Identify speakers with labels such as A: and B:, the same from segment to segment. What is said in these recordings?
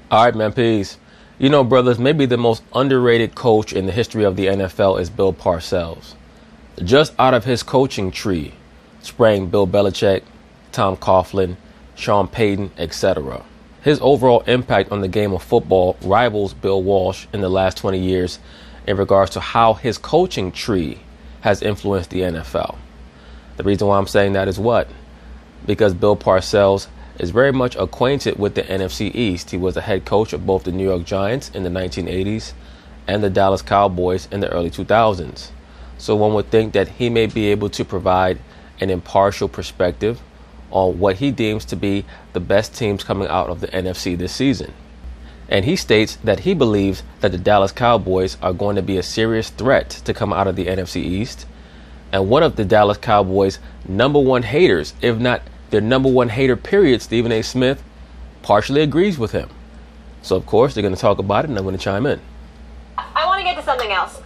A: All right, man, peace. You know, brothers, maybe the most underrated coach in the history of the NFL is Bill Parcells. Just out of his coaching tree sprang Bill Belichick, Tom Coughlin, Sean Payton, etc. His overall impact on the game of football rivals Bill Walsh in the last 20 years in regards to how his coaching tree has influenced the NFL. The reason why I'm saying that is what? Because Bill Parcells is very much acquainted with the NFC East. He was the head coach of both the New York Giants in the 1980s and the Dallas Cowboys in the early 2000s. So one would think that he may be able to provide an impartial perspective on what he deems to be the best teams coming out of the NFC this season. And he states that he believes that the Dallas Cowboys are going to be a serious threat to come out of the NFC East. And one of the Dallas Cowboys' number one haters, if not their number one hater period, Stephen A. Smith, partially agrees with him. So, of course, they're going to talk about it, and I'm going to chime in.
B: I want to get to something else.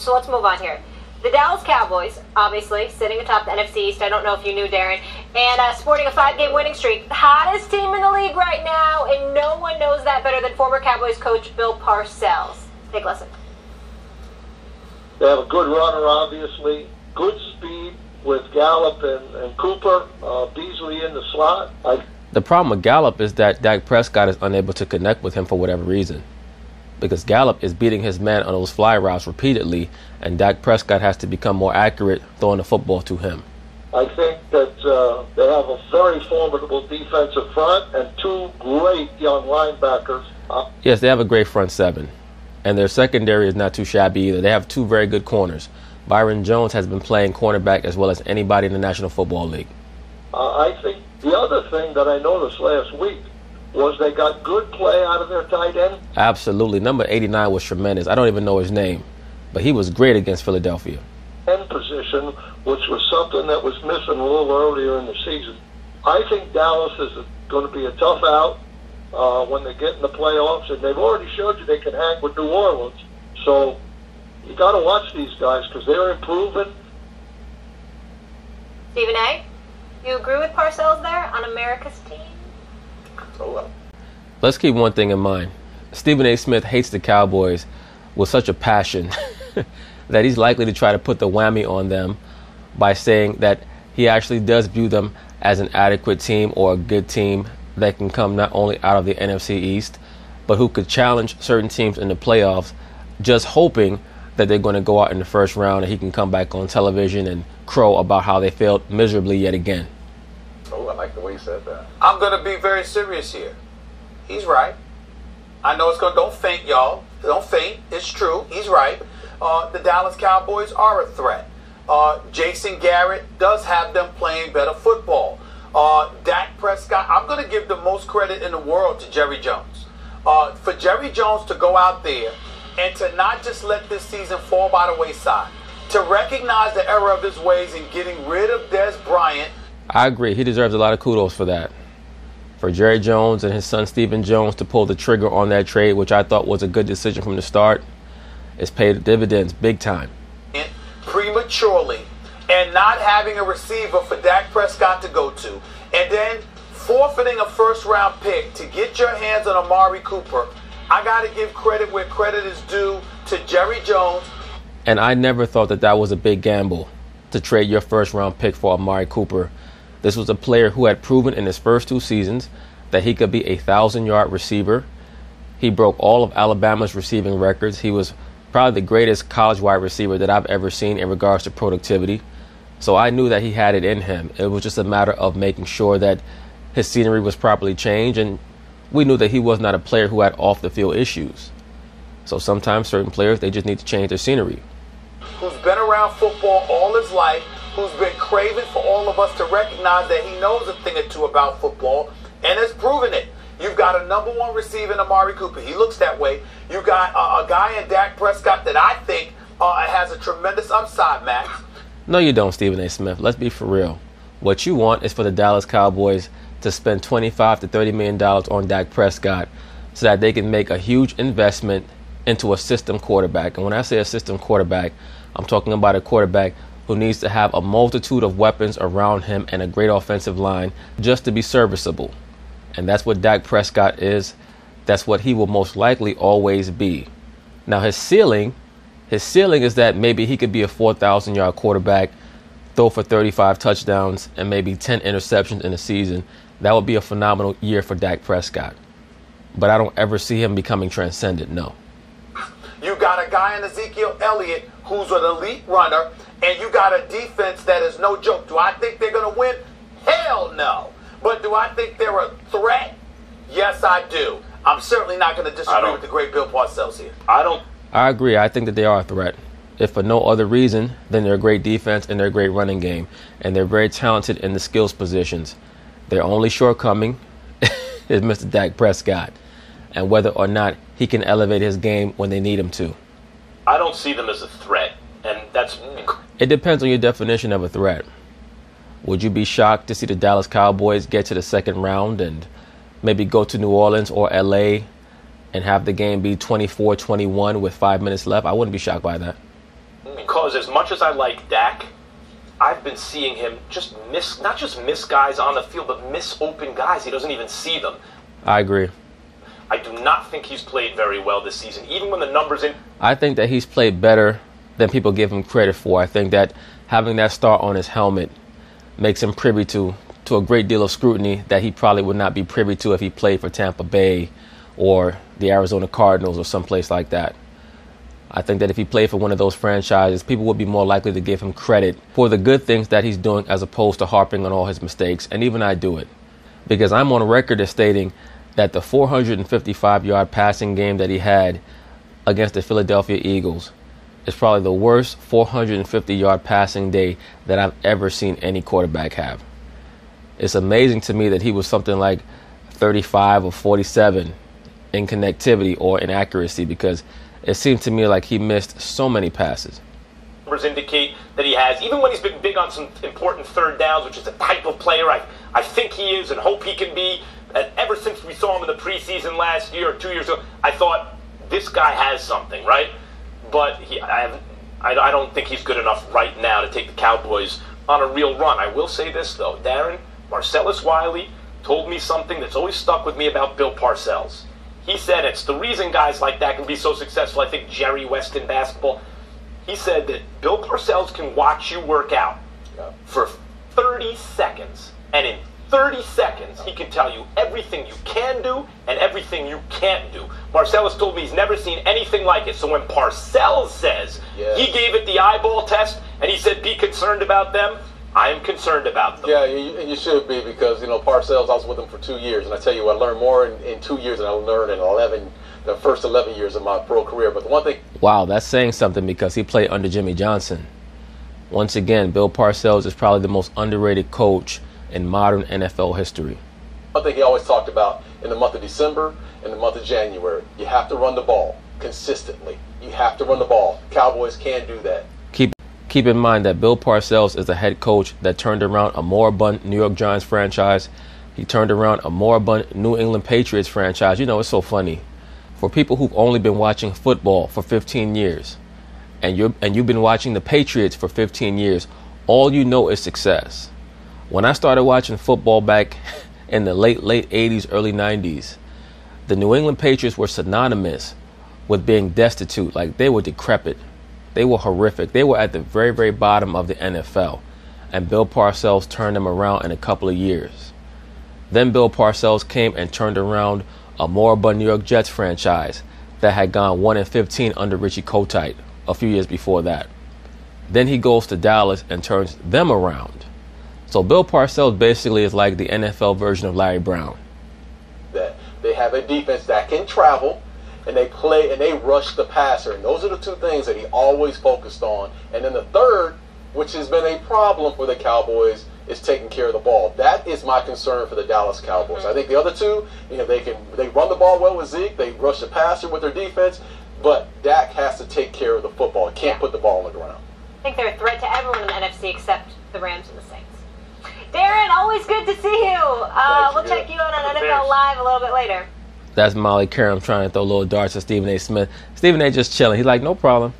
B: So let's move on here. The Dallas Cowboys, obviously, sitting atop the NFC East. I don't know if you knew, Darren. And sporting a 5-game winning streak. The hottest team in the league right now, and no one knows that better than former Cowboys coach Bill Parcells. Take a listen.
C: They have a good runner, obviously. Good speed with Gallup and Cooper. Beasley in the slot.
A: The problem with Gallup is that Dak Prescott is unable to connect with him for whatever reason. Because Gallup is beating his man on those fly routes repeatedly, and Dak Prescott has to become more accurate throwing the football to him.
C: I think that they have a very formidable defensive front and two great young linebackers.
A: Yes, they have a great front seven. And their secondary is not too shabby either. They have two very good corners. Byron Jones has been playing cornerback as well as anybody in the National Football League.
C: I think the other thing that I noticed last week was they got good play out of their tight end.
A: Absolutely. Number 89 was tremendous. I don't even know his name, but he was great against Philadelphia.
C: End position, which was something that was missing a little earlier in the season. I think Dallas is going to be a tough out when they get in the playoffs, and they've already showed you they can hang with New Orleans. So you got to watch these guys because they're improving.
B: Stephen A., you agree with Parcells there on America's team?
A: Let's keep one thing in mind. Stephen A. Smith hates the Cowboys with such a passion that he's likely to try to put the whammy on them by saying that he actually does view them as an adequate team or a good team that can come not only out of the NFC East, but who could challenge certain teams in the playoffs, just hoping that they're going to go out in the first round and he can come back on television and crow about how they failed miserably yet again.
D: Oh, I like the way he said that.
E: I'm going to be very serious here. He's right. I know it's going to, don't faint, y'all. Don't faint. It's true. He's right. The Dallas Cowboys are a threat. Jason Garrett does have them playing better football. Dak Prescott, I'm going to give the most credit in the world to Jerry Jones. For Jerry Jones to go out there and to not just let this season fall by the wayside, to recognize the error of his ways in getting rid of Dez Bryant.
A: I agree. He deserves a lot of kudos for that. For Jerry Jones and his son Stephen Jones to pull the trigger on that trade, which I thought was a good decision from the start, it's paid dividends big time.
E: Prematurely, and not having a receiver for Dak Prescott to go to, and then forfeiting a first-round pick to get your hands on Amari Cooper. I got to give credit where credit is due to Jerry Jones.
A: And I never thought that that was a big gamble to trade your first-round pick for Amari Cooper. This was a player who had proven in his first two seasons that he could be a 1,000-yard receiver. He broke all of Alabama's receiving records. He was probably the greatest college wide receiver that I've ever seen in regards to productivity. So I knew that he had it in him. It was just a matter of making sure that his scenery was properly changed, and we knew that he was not a player who had off-the-field issues. So sometimes certain players, they just need to change their scenery.
E: Who's been around football all his life, who's been craving for all of us to recognize that he knows a thing or two about football, and has proven it. You've got a number one receiver in Amari Cooper. He looks that way. You got a guy in Dak Prescott that I think has a tremendous upside, Max.
A: No, you don't, Stephen A. Smith. Let's be for real. What you want is for the Dallas Cowboys to spend $25 to $30 million on Dak Prescott so that they can make a huge investment into a system quarterback. And when I say a system quarterback, I'm talking about a quarterback who needs to have a multitude of weapons around him and a great offensive line just to be serviceable. And that's what Dak Prescott is. that's what he will most likely always be. Now his ceiling is that maybe he could be a 4,000-yard quarterback, throw for 35 touchdowns and maybe 10 interceptions in a season. That would be a phenomenal year for Dak Prescott. But I don't ever see him becoming transcendent, no.
E: You got a guy in Ezekiel Elliott who's an elite runner, and you got a defense that is no joke. Do I think they're going to win? Hell no. But do I think they're a threat? Yes, I do. I'm certainly not going to disagree with the great Bill Parcells here.
A: I agree. I think that they are a threat. If for no other reason, then they're a great defense and they're a great running game. And they're very talented in the skills positions. Their only shortcoming is Mr. Dak Prescott, and whether or not he can elevate his game when they need him to.
F: I don't see them as a threat, and that's...
A: It depends on your definition of a threat. Would you be shocked to see the Dallas Cowboys get to the second round and maybe go to New Orleans or LA and have the game be 24-21 with 5 minutes left? I wouldn't be shocked by that.
F: Because as much as I like Dak, I've been seeing him just not just miss guys on the field, but miss open guys. He doesn't even see them.
A: I agree.
F: I do not think he's played very well this season, even when the numbers in...
A: I think that he's played better than people give him credit for. I think that having that star on his helmet makes him privy to a great deal of scrutiny that he probably would not be privy to if he played for Tampa Bay or the Arizona Cardinals or someplace like that. I think that if he played for one of those franchises, people would be more likely to give him credit for the good things that he's doing as opposed to harping on all his mistakes. And even I do it because I'm on record as stating that the 455-yard passing game that he had against the Philadelphia Eagles is probably the worst 450-yard passing day that I've ever seen any quarterback have. It's amazing to me that he was something like 35 or 47 in connectivity or in accuracy, because it seemed to me like he missed so many passes.
F: Numbers indicate that he has, even when he's been big on some important third downs, which is the type of player I think he is and hope he can be. And ever since we saw him in the preseason last year or 2 years ago, I thought this guy has something, right? But I don't think he's good enough right now to take the Cowboys on a real run. I will say this, though. Darren, Marcellus Wiley told me something that's always stuck with me about Bill Parcells. He said it's the reason guys like that can be so successful. I think Jerry West in basketball. He said that Bill Parcells can watch you work out for 30 seconds. And in 30 seconds, he can tell you everything you can do and everything you can't do. Marcellus told me he's never seen anything like it. So when Parcells says he gave it the eyeball test and he said be concerned about them, I am concerned about them.
D: Yeah, and you should be, because, Parcells, I was with him for 2 years, and I tell you, I learned more in 2 years than I learned in the first 11 years of my pro career. But the one thing...
A: Wow, that's saying something, because he played under Jimmy Johnson. Once again, Bill Parcells is probably the most underrated coach in modern NFL history.
D: One thing he always talked about in the month of December and the month of January, you have to run the ball consistently. You have to run the ball. Cowboys can do that.
A: Keep in mind that Bill Parcells is a head coach that turned around a moribund New York Giants franchise. He turned around a moribund New England Patriots franchise. It's so funny. For people who've only been watching football for 15 years, and you've been watching the Patriots for 15 years, all you know is success. When I started watching football back in the late 80s, early 90s, the New England Patriots were synonymous with being destitute. Like, they were decrepit. They were horrific. They were at the very, very bottom of the NFL. And Bill Parcells turned them around in a couple of years. Then Bill Parcells came and turned around a moribund New York Jets franchise that had gone 1-15 under Richie Kotite a few years before that. Then he goes to Dallas and turns them around. So Bill Parcells basically is like the NFL version of Larry Brown.
D: That they have a defense that can travel, and they play and they rush the passer. And those are the two things that he always focused on. And then the third, which has been a problem for the Cowboys, is taking care of the ball. That is my concern for the Dallas Cowboys. I think the other two, they run the ball well with Zeke, they rush the passer with their defense, but Dak has to take care of the football. He can't put the ball on the ground.
B: I think they're a threat to everyone in the NFC except the Rams and the Saints. Darren, always good to see you. We'll check you out on NFL Live a little bit later.
A: That's Molly Karam trying to throw little darts at Stephen A. Smith. Stephen A. just chilling. He's like, no problem.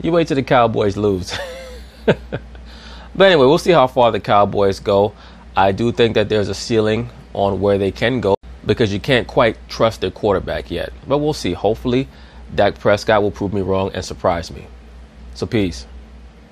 A: You wait till the Cowboys lose. But anyway, we'll see how far the Cowboys go. I do think that there's a ceiling on where they can go. because you can't quite trust their quarterback yet. But we'll see. Hopefully, Dak Prescott will prove me wrong and surprise me. So peace.